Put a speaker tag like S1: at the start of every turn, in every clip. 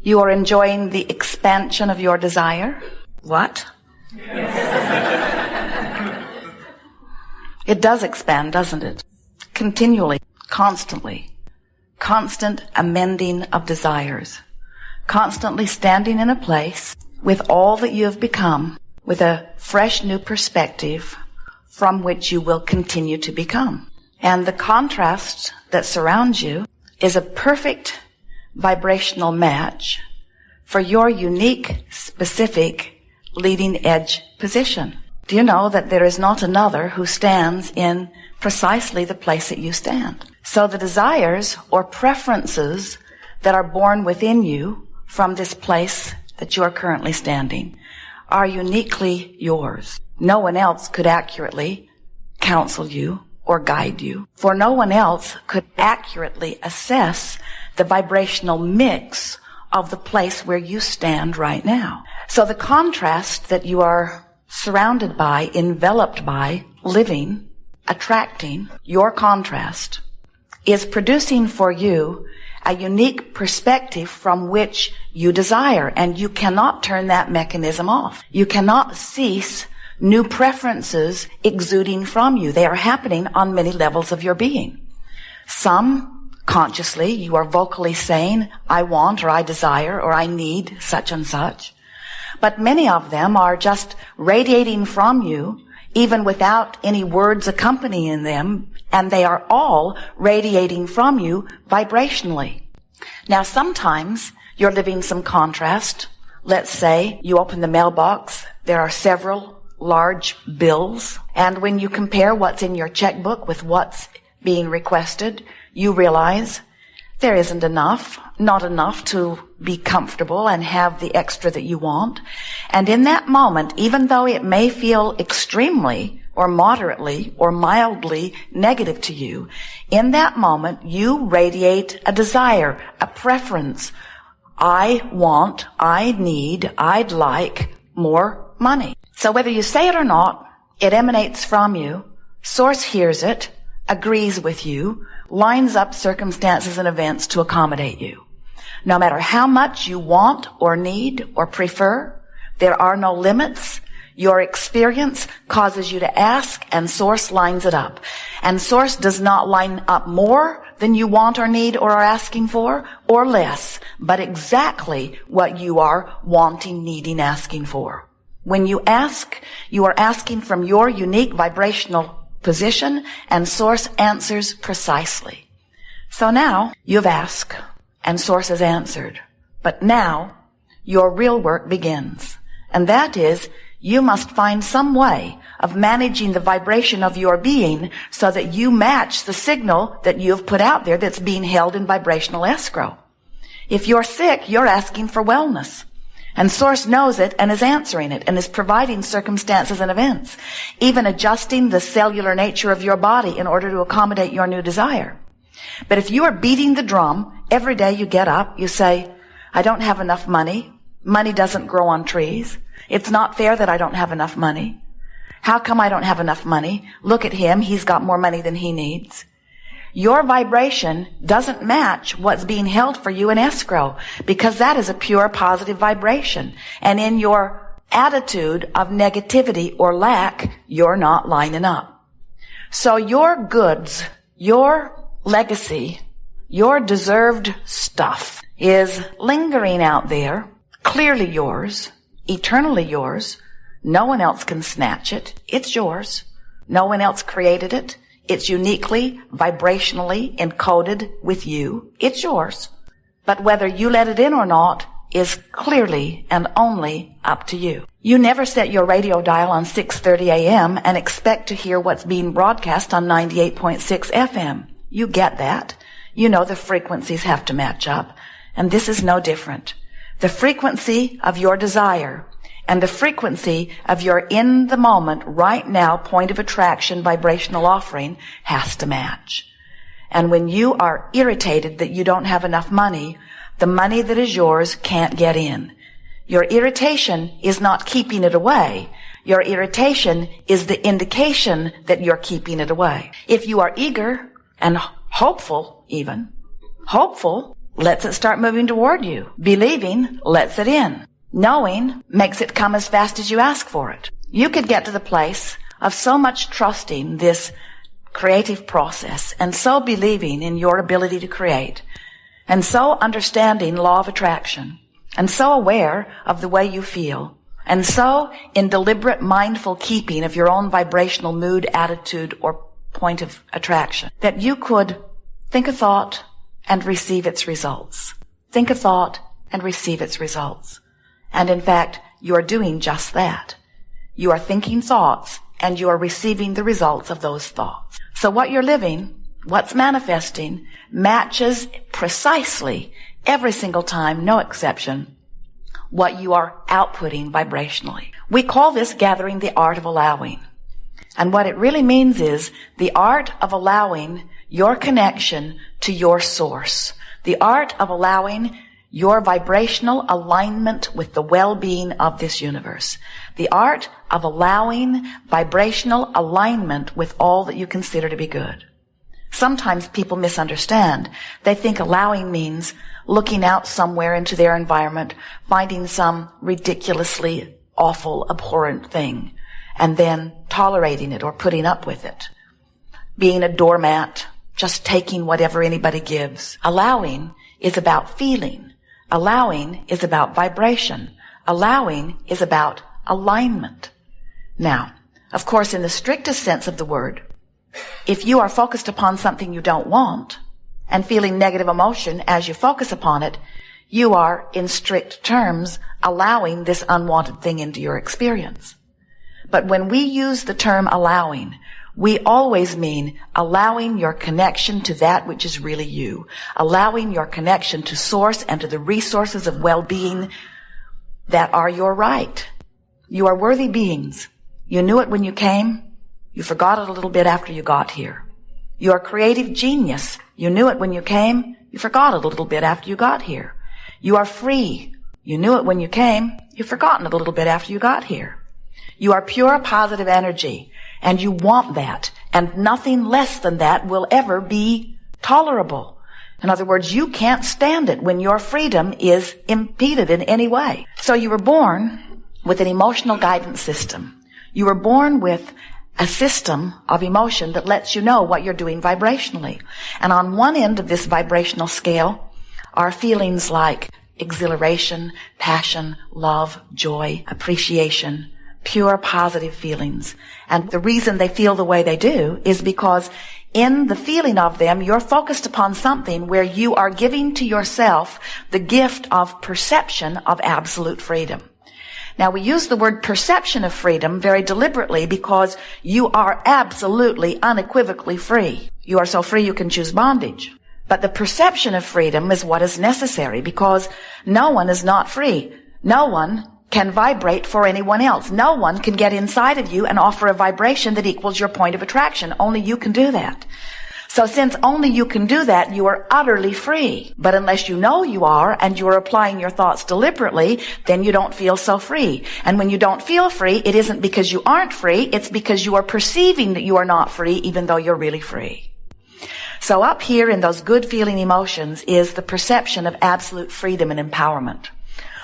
S1: You are enjoying the expansion of your desire. What? It does expand, doesn't it? Continually, constantly. Constant amending of desires. Constantly standing in a place with all that you have become, with a fresh new perspective from which you will continue to become. And the contrast that surrounds you is a perfect vibrational match for your unique, specific, leading edge position. Do you know that there is not another who stands in precisely the place that you stand? So the desires or preferences that are born within you from this place that you are currently standing are uniquely yours. No one else could accurately counsel you or guide you, for no one else could accurately assess the vibrational mix of the place where you stand right now. So the contrast that you are surrounded by, enveloped by, living, attracting, your contrast, is producing for you a unique perspective from which you desire, and you cannot turn that mechanism off. You cannot cease new preferences exuding from you. They are happening on many levels of your being. Some, consciously, you are vocally saying, I want, or I desire, or I need such and such. But many of them are just radiating from you, even without any words accompanying them, and they are all radiating from you vibrationally. Now, sometimes you're living some contrast. Let's say you open the mailbox, there are several large bills, and when you compare what's in your checkbook with what's being requested, you realize there isn't enough, not enough to be comfortable and have the extra that you want. And in that moment, even though it may feel extremely or moderately or mildly negative to you, in that moment you radiate a desire, a preference. I want, I need, I'd like more money. So whether you say it or not, it emanates from you. Source hears it, agrees with you, lines up circumstances and events to accommodate you. No matter how much you want or need or prefer, there are no limits. Your experience causes you to ask, and Source lines it up. And Source does not line up more than you want or need or are asking for, or less, but exactly what you are wanting, needing, asking for. When you ask, you are asking from your unique vibrational position, and Source answers precisely. So now you've asked, and Source has answered. But now your real work begins. And that is, you must find some way of managing the vibration of your being so that you match the signal that you've put out there that's being held in vibrational escrow. If you're sick, you're asking for wellness. And Source knows it and is answering it and is providing circumstances and events, even adjusting the cellular nature of your body in order to accommodate your new desire. But if you are beating the drum, every day you get up, you say, I don't have enough money. Money doesn't grow on trees. It's not fair that I don't have enough money. How come I don't have enough money? Look at him. He's got more money than he needs. Your vibration doesn't match what's being held for you in escrow, because that is a pure positive vibration. And in your attitude of negativity or lack, you're not lining up. So your goods, your legacy, your deserved stuff is lingering out there, clearly yours, eternally yours. No one else can snatch it. It's yours. No one else created it. It's uniquely, vibrationally encoded with you. It's yours. But whether you let it in or not is clearly and only up to you. You never set your radio dial on 6:30 a.m. and expect to hear what's being broadcast on 98.6 FM. You get that. You know the frequencies have to match up. And this is no different. The frequency of your desire and the frequency of your in the moment, right now, point of attraction, vibrational offering has to match. And when you are irritated that you don't have enough money, the money that is yours can't get in. Your irritation is not keeping it away. Your irritation is the indication that you're keeping it away. If you are eager and hopeful even, hopeful lets it start moving toward you. Believing lets it in. Knowing makes it come as fast as you ask for it. You could get to the place of so much trusting this creative process and so believing in your ability to create and so understanding law of attraction and so aware of the way you feel and so in deliberate mindful keeping of your own vibrational mood, attitude, or point of attraction that you could think a thought and receive its results. Think a thought and receive its results. And in fact, you are doing just that. You are thinking thoughts and you are receiving the results of those thoughts. So what you're living, what's manifesting, matches precisely every single time, no exception, what you are outputting vibrationally. We call this gathering the art of allowing. And what it really means is the art of allowing your connection to your source. The art of allowing your vibrational alignment with the well-being of this universe. The art of allowing vibrational alignment with all that you consider to be good. Sometimes people misunderstand. They think allowing means looking out somewhere into their environment, finding some ridiculously awful, abhorrent thing, and then tolerating it or putting up with it. Being a doormat, just taking whatever anybody gives. Allowing is about feeling. Allowing is about vibration. Allowing is about alignment. Now, of course, in the strictest sense of the word, if you are focused upon something you don't want and feeling negative emotion as you focus upon it, you are, in strict terms, allowing this unwanted thing into your experience. But when we use the term allowing, we always mean allowing your connection to that which is really you, allowing your connection to source and to the resources of well-being that are your right. You are worthy beings. You knew it when you came. You forgot it a little bit after you got here. You are creative genius. You knew it when you came. You forgot it a little bit after you got here. You are free. You knew it when you came. You've forgotten it a little bit after you got here. You are pure positive energy. And you want that, and nothing less than that will ever be tolerable. In other words, you can't stand it when your freedom is impeded in any way. So you were born with an emotional guidance system. You were born with a system of emotion that lets you know what you're doing vibrationally. And on one end of this vibrational scale are feelings like exhilaration, passion, love, joy, appreciation, pure positive feelings. And the reason they feel the way they do is because in the feeling of them, you're focused upon something where you are giving to yourself the gift of perception of absolute freedom. Now, we use the word perception of freedom very deliberately because you are absolutely, unequivocally free. You are so free you can choose bondage. But the perception of freedom is what is necessary because no one is not free. No one can vibrate for anyone else. No one can get inside of you and offer a vibration that equals your point of attraction. Only you can do that. So since only you can do that, you are utterly free. But unless you know you are and you are applying your thoughts deliberately, then you don't feel so free. And when you don't feel free, it isn't because you aren't free, it's because you are perceiving that you are not free even though you're really free. So up here in those good feeling emotions is the perception of absolute freedom and empowerment.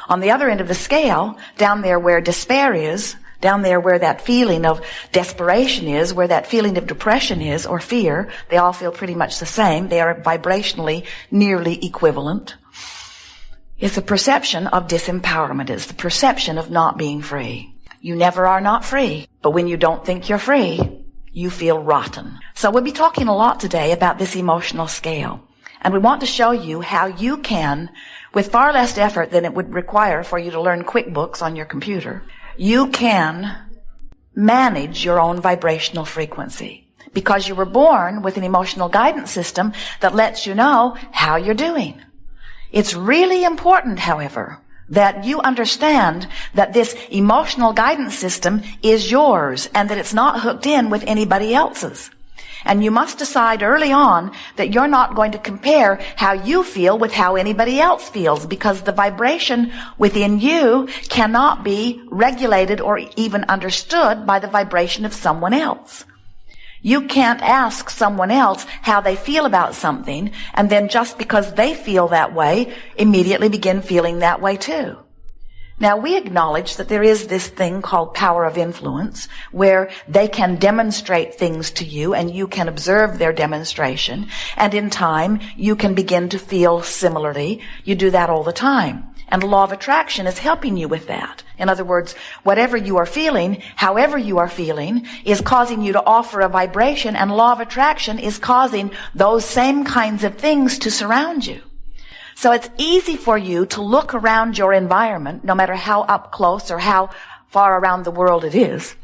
S1: On the other end of the scale, down there where despair is, down there where that feeling of desperation is, where that feeling of depression is, or fear, they all feel pretty much the same. They are vibrationally nearly equivalent. It's the perception of disempowerment. It's the perception of not being free. You never are not free. But when you don't think you're free, you feel rotten. So we'll be talking a lot today about this emotional scale. And we want to show you how you can, with far less effort than it would require for you to learn QuickBooks on your computer, you can manage your own vibrational frequency. Because you were born with an emotional guidance system that lets you know how you're doing. It's really important, however, that you understand that this emotional guidance system is yours and that it's not hooked in with anybody else's. And you must decide early on that you're not going to compare how you feel with how anybody else feels, because the vibration within you cannot be regulated or even understood by the vibration of someone else. You can't ask someone else how they feel about something and then just because they feel that way, immediately begin feeling that way too. Now, we acknowledge that there is this thing called power of influence where they can demonstrate things to you and you can observe their demonstration, and in time you can begin to feel similarly. You do that all the time. And the law of attraction is helping you with that. In other words, whatever you are feeling, however you are feeling, is causing you to offer a vibration, and law of attraction is causing those same kinds of things to surround you. So it's easy for you to look around your environment, no matter how up close or how far around the world it is.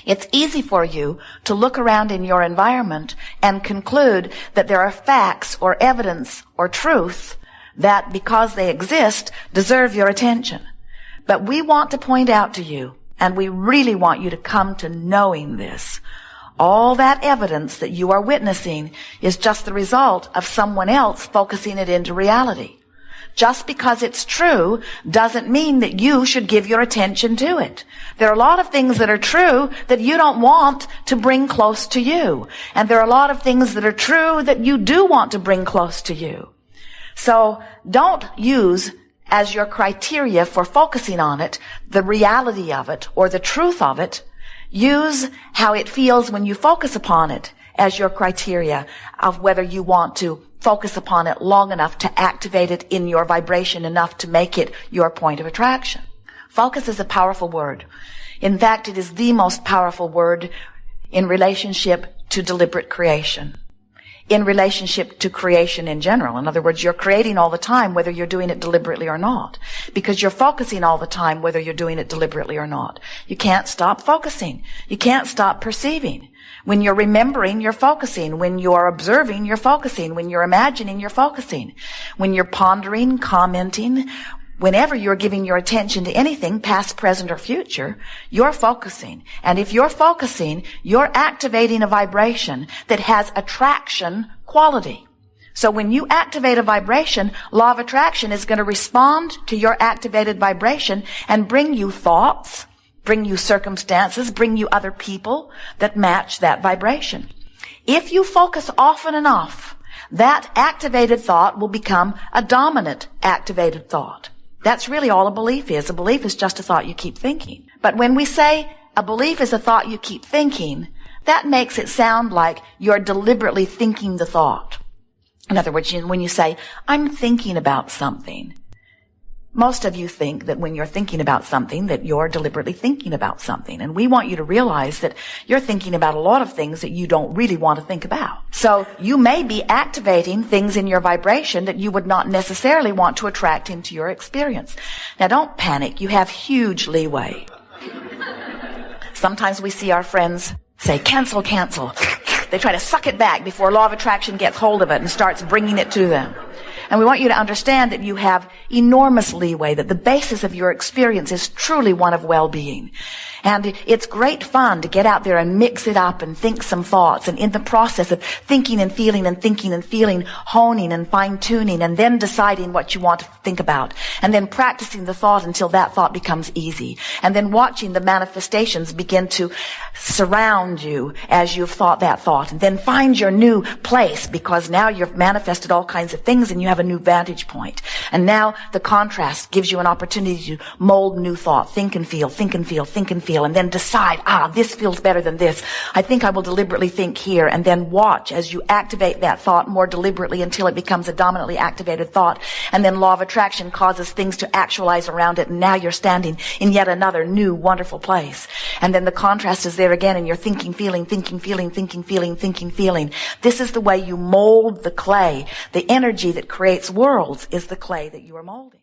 S1: It's easy for you to look around in your environment and conclude that there are facts or evidence or truth that, because they exist, deserve your attention. But we want to point out to you, and we really want you to come to knowing this, all that evidence that you are witnessing is just the result of someone else focusing it into reality. Just because it's true doesn't mean that you should give your attention to it. There are a lot of things that are true that you don't want to bring close to you. And there are a lot of things that are true that you do want to bring close to you. So don't use as your criteria for focusing on it the reality of it or the truth of it. Use how it feels when you focus upon it as your criteria of whether you want to focus upon it long enough to activate it in your vibration enough to make it your point of attraction. Focus is a powerful word. In fact, it is the most powerful word in relationship to deliberate creation, in relationship to creation in general. In other words, you're creating all the time whether you're doing it deliberately or not, because you're focusing all the time whether you're doing it deliberately or not. You can't stop focusing. You can't stop perceiving. When you're remembering, you're focusing. When you're observing, you're focusing. When you're imagining, you're focusing. When you're pondering, commenting, whenever you're giving your attention to anything, past, present, or future, you're focusing. And if you're focusing, you're activating a vibration that has attraction quality. So when you activate a vibration, law of attraction is going to respond to your activated vibration and bring you thoughts, bring you circumstances, bring you other people that match that vibration. If you focus often enough, that activated thought will become a dominant activated thought. That's really all a belief is. A belief is just a thought you keep thinking. But when we say a belief is a thought you keep thinking, that makes it sound like you're deliberately thinking the thought. In other words, when you say, I'm thinking about something, most of you think that when you're thinking about something that you're deliberately thinking about something. And we want you to realize that you're thinking about a lot of things that you don't really want to think about. So you may be activating things in your vibration that you would not necessarily want to attract into your experience. Now don't panic. You have huge leeway. Sometimes we see our friends say, cancel, cancel. They try to suck it back before law of attraction gets hold of it and starts bringing it to them. And we want you to understand that you have enormous leeway, that the basis of your experience is truly one of well-being. And it's great fun to get out there and mix it up and think some thoughts. And in the process of thinking and feeling and thinking and feeling, honing and fine-tuning and then deciding what you want to think about. And then practicing the thought until that thought becomes easy. And then watching the manifestations begin to surround you as you've thought that thought. And then find your new place, because now you've manifested all kinds of things and you have a new vantage point. And now the contrast gives you an opportunity to mold new thought. Think and feel, think and feel, think and feel. And then decide, this feels better than this. I think I will deliberately think here. And then watch as you activate that thought more deliberately until it becomes a dominantly activated thought. And then law of attraction causes things to actualize around it. And now you're standing in yet another new, wonderful place. And then the contrast is there again, and you're thinking, feeling, thinking, feeling, thinking, feeling, thinking, feeling. This is the way you mold the clay. The energy that creates worlds is the clay that you are molding.